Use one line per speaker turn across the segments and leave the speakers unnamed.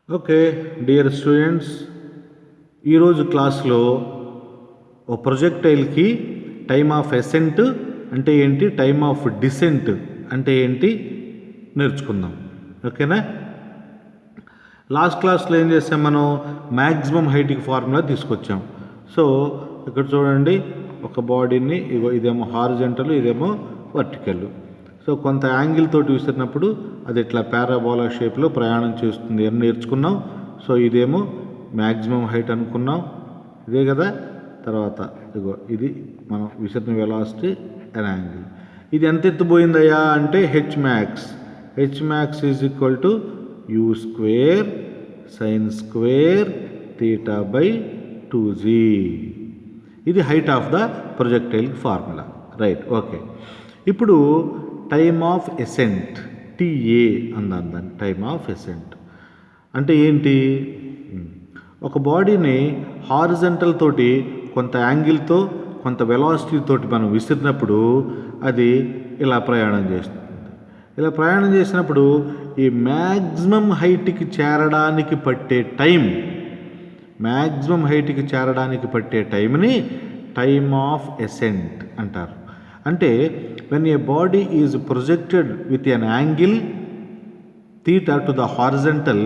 Okay dear students, ఈరోజు క్లాస్లో ఓ ప్రొజెక్టైల్కి time of assigned అంటే ఏంటి, టైమ్ ఆఫ్ డిసెంట్ అంటే ఏంటి నేర్చుకుందాం. ఓకేనా. లాస్ట్ క్లాస్లో ఏం చేసాం, మనం మ్యాక్సిమం హైట్కి ఫార్ములా తీసుకొచ్చాం. సో ఇక్కడ చూడండి, ఒక బాడీని ఇదేమో హారిజంటల్, ఇదేమో వర్టికల్. సో కొంత యాంగిల్ తోటి విసిరినప్పుడు అది ఇట్లా పారాబోలా షేప్లో ప్రయాణం చేస్తుంది అని నేర్చుకున్నాం. సో ఇదేమో మ్యాక్సిమం హైట్ అనుకున్నాం, ఇదే కదా. తర్వాత ఇది మనం విసిరిన వెలాసిటీ అండ్ యాంగిల్. ఇది ఎంత ఎత్తుపోయిందయ్యా అంటే H max. H max is equal to you square sine square theta by 2g. ఇది height of the projectile formula, right. Okay, ఇప్పుడు టైమ్ ఆఫ్ ఎసెంట్ TA అందాం. దాన్ని టైమ్ ఆఫ్ ఎసెంట్ అంటే ఏంటి, ఒక బాడీని హారిజంటల్ తోటి కొంత యాంగిల్తో కొంత వెలాసిటీ తోటి మనం విసిరినప్పుడు అది ఇలా ప్రయాణం చేస్తుంది. ఇలా ప్రయాణం చేసినప్పుడు ఈ మ్యాక్సిమం హైట్కి చేరడానికి పట్టే టైం, మ్యాక్సిమం హైట్కి చేరడానికి పట్టే టైంని టైమ్ ఆఫ్ ఎసెంట్ అంటారు. అంటే when a body is projected with an angle theta to the horizontal,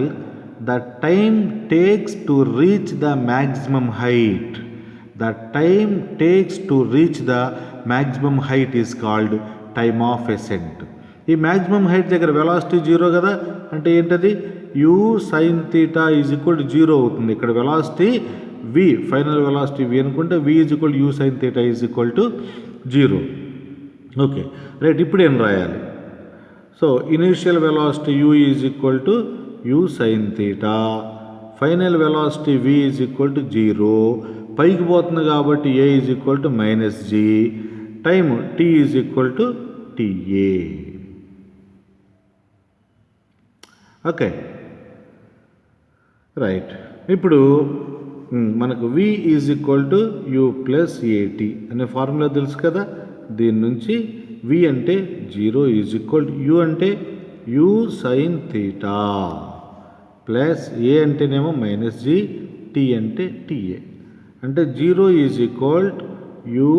the time takes to reach the maximum height. The time takes to reach the maximum height is called time of ascent. ఈ maximum height దగ్గర velocity 0 కదా, అంటే ఏంటది u sin theta is equal to 0 అవుతుంది. ఇక్కడ velocity v, final velocity v అనుకుంటే v is equal to u sin theta is equal to 0. Okay right. ఇప్పుడు ఏం రాయాలి, so initial velocity u is equal to u sin theta, final velocity v is equal to 0, పైకి పోతుంది కాబట్టి a is equal to -g, time t is equal to TA. Okay right. ఇప్పుడు మనకు v is equal to u plus AT అనే formula తెలుసు కదా. దీని నుంచి v అంటే 0 ఈజ్ ఈక్వల్ టు u అంటే u sin theta plus a అంటేనేమో -g, t అంటే TA. అంటే 0 is equal to u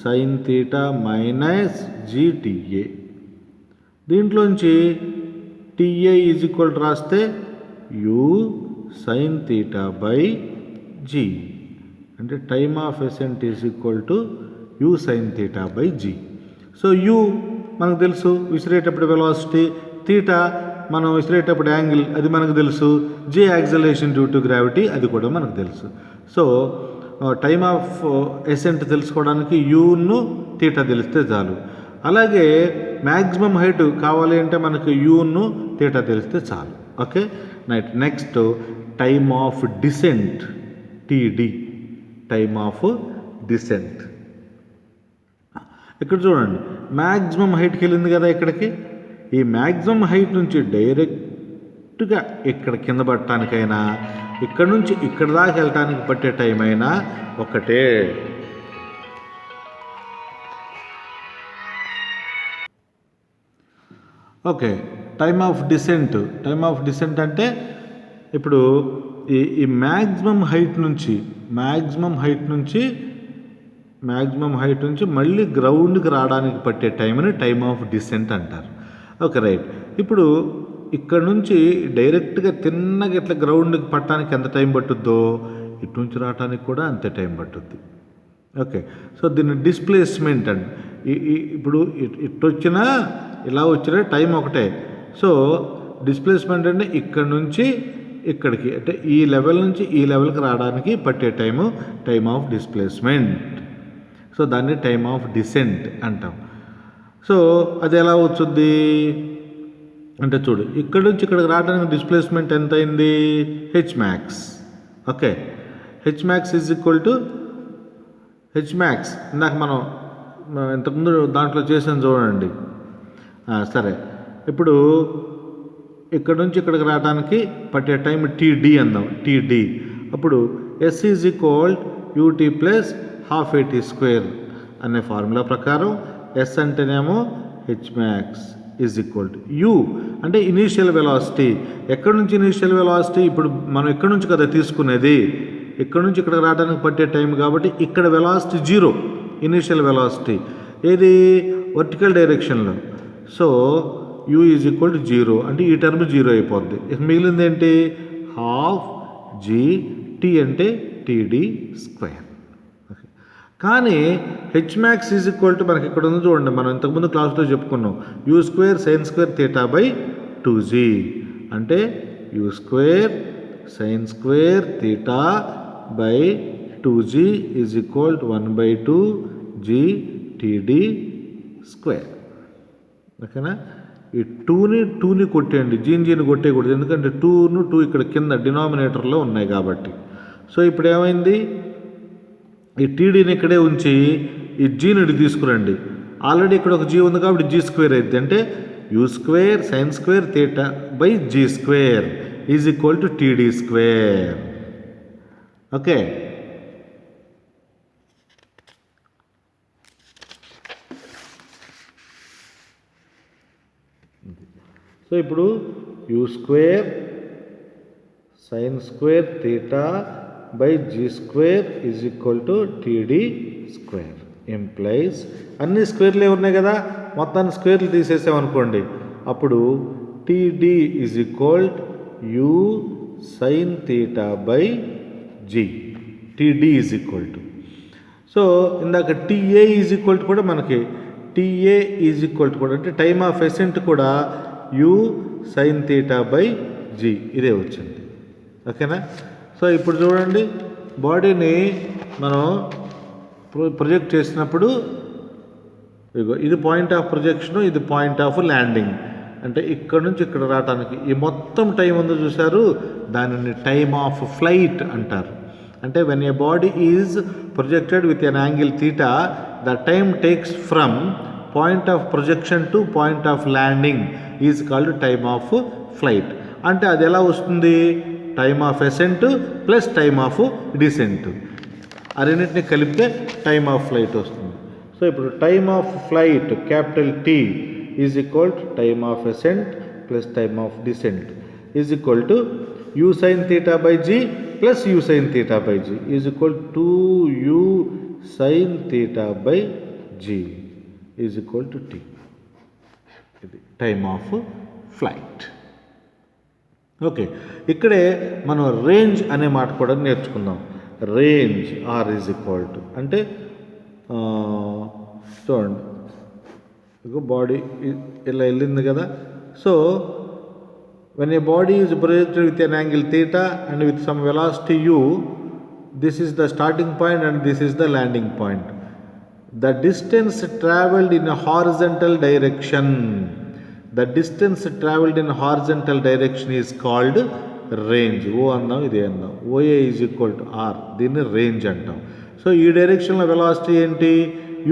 sin theta minus gTA. దీంట్లోంచి TA ఈజ్ ఈక్వల్ టు రాస్తే u sin theta by g, అంటే time of Accent is equal to u sin theta by g. So u మనకు తెలుసు, విసిరేటప్పుడు velocity, theta మనం విసిరేటప్పుడు angle, అది మనకు తెలుసు, j acceleration due to gravity, అది కూడా మనకు తెలుసు. సో టైమ్ ఆఫ్ ఎసెంట్ తెలుసుకోవడానికి యూను థీటా తెలిస్తే చాలు. అలాగే మ్యాక్సిమం హైట్ కావాలి అంటే మనకు యూను థీటా తెలిస్తే చాలు. Okay right. Next time of descent TD, time of descent. ఇక్కడ చూడండి, మ్యాక్సిమం హైట్కి వెళ్ళింది కదా ఇక్కడికి. ఈ మ్యాక్సిమం హైట్ నుంచి డైరెక్ట్గా ఇక్కడ కింద పడటానికైనా, ఇక్కడ నుంచి ఇక్కడ దాకా వెళ్ళటానికి పట్టే టైం అయినా ఒకటే. Okay, time of descent. Time of descent అంటే ఇప్పుడు ఈ మ్యాక్సిమం హైట్ నుంచి మళ్ళీ గ్రౌండ్కి రావడానికి పట్టే టైంని టైమ్ ఆఫ్ డిసెంట్ అంటారు. Okay right. ఇప్పుడు ఇక్కడ నుంచి డైరెక్ట్గా తిన్నగా ఇట్లా గ్రౌండ్కి పట్టడానికి ఎంత టైం పట్టుద్దో, ఇటు నుంచి రావడానికి కూడా అంతే టైం పట్టుద్ది. ఓకే, సో దీన్ని డిస్ప్లేస్మెంట్ అండి. ఇప్పుడు ఇటు వచ్చినా ఇలా వచ్చినా టైం ఒకటే. సో డిస్ప్లేస్మెంట్ అంటే ఇక్కడ నుంచి ఇక్కడికి, అంటే ఈ లెవెల్ నుంచి ఈ లెవెల్కి రావడానికి పట్టే time time of displacement. So దాన్ని టైమ్ ఆఫ్ డిసెంట్ అంటాం. సో అది ఎలా వచ్చుద్ది అంటే చూడు, ఇక్కడ నుంచి ఇక్కడికి రావడానికి డిస్ప్లేస్మెంట్ ఎంత అయింది, H max. Okay, H max is equal to H max ఇందాక మనం ఇంతకుముందు దాంట్లో చేసాను చూడండి. సరే, ఇప్పుడు ఇక్కడ నుంచి ఇక్కడికి రావడానికి పట్టే టైం TD అందాం, TD. అప్పుడు S is equal UT plus half AT square అనే ఫార్ములా ప్రకారం S అంటేనేమో H max, is equal to you అంటే ఇనీషియల్ వెలాసిటీ. ఎక్కడి నుంచి ఇనీషియల్ వెలాసిటీ? ఇప్పుడు మనం ఎక్కడి నుంచి కదా తీసుకునేది, ఇక్కడ నుంచి ఇక్కడ రావడానికి పట్టే టైం కాబట్టి ఇక్కడ వెలాసిటీ 0, ఇనీషియల్ వెలాసిటీ ఏది వర్టికల్ డైరెక్షన్లో. So you is equal to 0 అంటే ఈ టర్మ్ 0 అయిపోద్ది. ఇక మిగిలింది ఏంటి? హాఫ్ జీ టీ అంటే టీడీ స్క్వేర్. కానీ H max is equal to మనకి ఇక్కడ ఉంది చూడండి, మనం ఇంతకుముందు క్లాస్లో చెప్పుకున్నాం you square sine square theta by 2g అంటే u square sine square theta by 2g is equal to 1/2g TD square. ఓకేనా? ఈ టూని కొట్టేయండి, జీని కొట్టేయకూడదు, ఎందుకంటే 2 ఇక్కడ కింద డినామినేటర్లో ఉన్నాయి కాబట్టి. సో ఇప్పుడు ఏమైంది? ఈ టీడీని ఇక్కడే ఉంచి ఈ జీని తీసుకురండి. ఆల్రెడీ ఇక్కడ ఒక జీ ఉంది కాబట్టి జీ స్క్వేర్ అయింది. అంటే u square sine square theta by g square is equal to td square. Okay, so ఇప్పుడు u square sine square theta by g square is equal to td square implies అన్ని స్క్వేర్లే ఉన్నాయి కదా, మొత్తాన్ని స్క్వేర్లు తీసేసామనుకోండి, అప్పుడు td is equal u sine theta by g td is equal to. So ఇందాక టీఏ ఈజ్ ఈక్వల్ టు కూడా మనకి టీఏ ఈజ్ ఈక్వల్ టు కూడా అంటే టైమ్ ఆఫ్ ఎసెంట్ కూడా u sine theta by g ఇదే వచ్చింది. ఓకేనా? సో ఇప్పుడు చూడండి, బాడీని మనం ప్రొజెక్ట్ చేసినప్పుడు ఇది పాయింట్ ఆఫ్ ప్రొజెక్షను, ఇది పాయింట్ ఆఫ్ ల్యాండింగ్. అంటే ఇక్కడ నుంచి ఇక్కడ రావడానికి ఈ మొత్తం టైం ఉందో చూసారు, దానిని టైమ్ ఆఫ్ ఫ్లైట్ అంటారు. అంటే when a body is projected with an angle theta the time takes from point of projection to point of landing is called time of flight. అంటే అది ఎలా వస్తుంది? Time of ascent plus time of descent, ఆ రెండింటిని కలిపితే time of flight వస్తుంది. So ఇప్పుడు time of flight capital T is equal to time of ascent plus time of descent is equal to u sine theta by g plus u sine theta by g is equal to u sine theta by g is equal to T. ఇది time of flight. Okay, ఇక్కడే మనం range అనే మాట కూడా నేర్చుకుందాం. Range R is equal to అంటే చూడండి, ఇక బాడీ ఇలా వెళ్ళింది కదా. So when a body is projected with an angle theta and with some velocity u, this is the starting point and this is the landing point. The distance travelled in a horizontal direction, the distance travelled in a horizontal direction is called range. O అన్నాం, ఇదే అన్నాం. OA is equal to R, దీన్ని range అంటాం. So ఈ డైరెక్షన్లో velocity ఏంటి?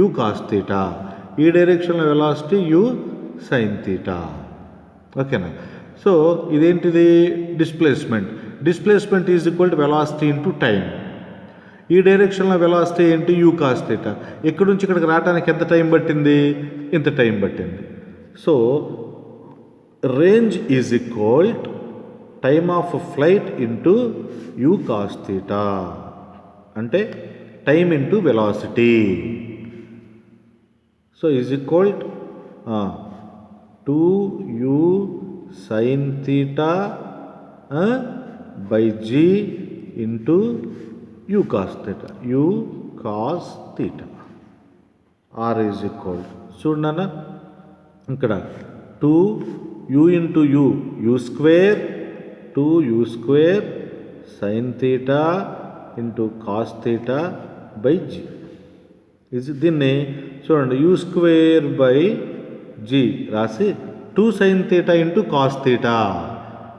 u cos theta. ఈ డైరెక్షన్లో వెలాసిటీ u sin theta. ఓకేనా? సో ఇదేంటిది? Displacement. Displacement is equal to velocity into time. ఈ డైరెక్షన్లో వెలాసిటీ ఏంటి? You cos theta. ఎక్కడి నుంచి ఇక్కడికి రావడానికి ఎంత టైం పట్టింది? ఇంత టైం పట్టింది. So range is equal time of flight into u cos theta అంటే time into velocity. So is equal 2u sin theta by g into u cos theta. u cos theta. r is equal to చూడన్నా ఇక్కడ 2u into u square 2u square sin theta into cos theta by g. ఇది దీన్ని చూడండి, u square by g రాసి 2 sin theta into cos theta,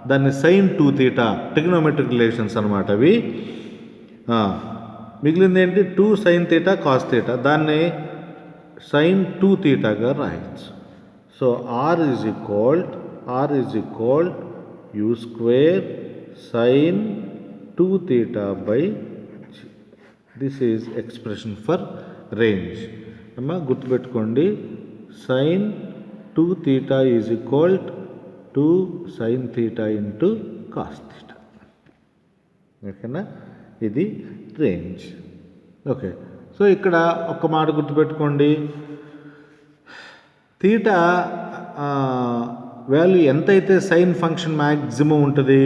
దాన్ని sin 2 theta, trigonometric relations అనమాట అవి. మిగిలింది ఏంటి? 2 sin theta cos theta, దాన్ని sin 2 thetaగా రాయొచ్చు. So r is equal u square sin 2 theta by g. This is expression for range. అమ్మా గుర్తుపెట్టుకోండి, sin 2 theta is equal to sin theta into cos theta. ఓకేనా, ఇది రేంజ్. ఓకే, సో ఇక్కడ ఒక్క మాట గుర్తుపెట్టుకోండి, తీటా వాల్యూ ఎంతైతే సైన్ ఫంక్షన్ మ్యాక్సిమం ఉంటుంది.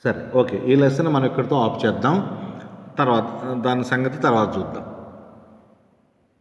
సరే, ఓకే, ఈ లెసన్ మనం ఇక్కడితో ఆఫ్ చేద్దాం. తర్వాత దాని సంగతి తర్వాత చూద్దాం.